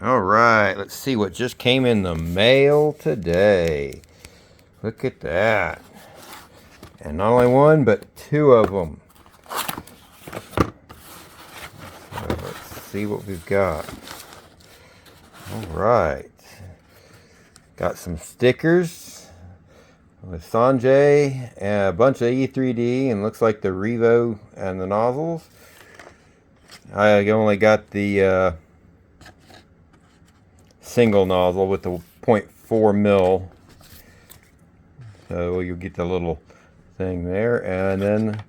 All right, let's see what just came in the mail today. Look at that. And not only one, but two of them. So let's see what we've got. All right. Got some stickers with Sanjay and a bunch of E3D, and looks like the Revo and the nozzles. I only got the single nozzle with the 0.4 mil, so you get the little thing there, and then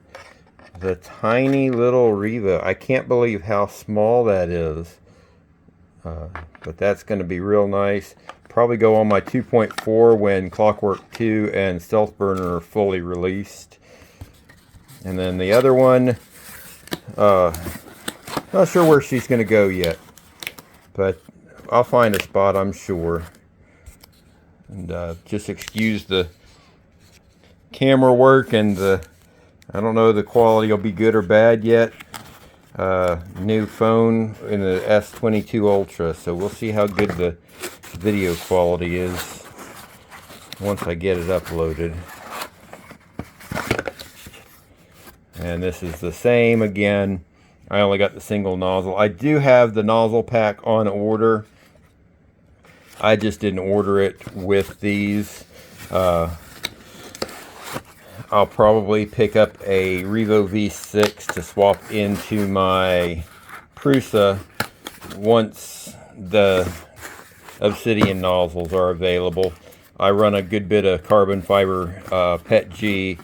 the tiny little Revo. I can't believe how small that is, but that's going to be real nice. Probably go on my 2.4 when Clockwork 2 and Stealth Burner are fully released. And then the other one, not sure where she's going to go yet, but I'll find a spot, I'm sure. And just excuse the camera work and I don't know the quality will be good or bad yet. New phone in the S22 Ultra, so we'll see how good the video quality is once I get it uploaded. And this is the same again. I only got the single nozzle. I do have the nozzle pack on order. I just didn't order it with these. I'll probably pick up a Revo V6 to swap into my Prusa once the Obsidian nozzles are available. I run a good bit of carbon fiber PETG,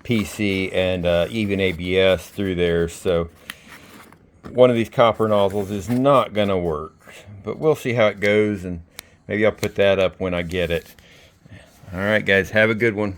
PC, and even ABS through there, so one of these copper nozzles is not going to work. But we'll see how it goes, and maybe I'll put that up when I get it. Alright guys, have a good one.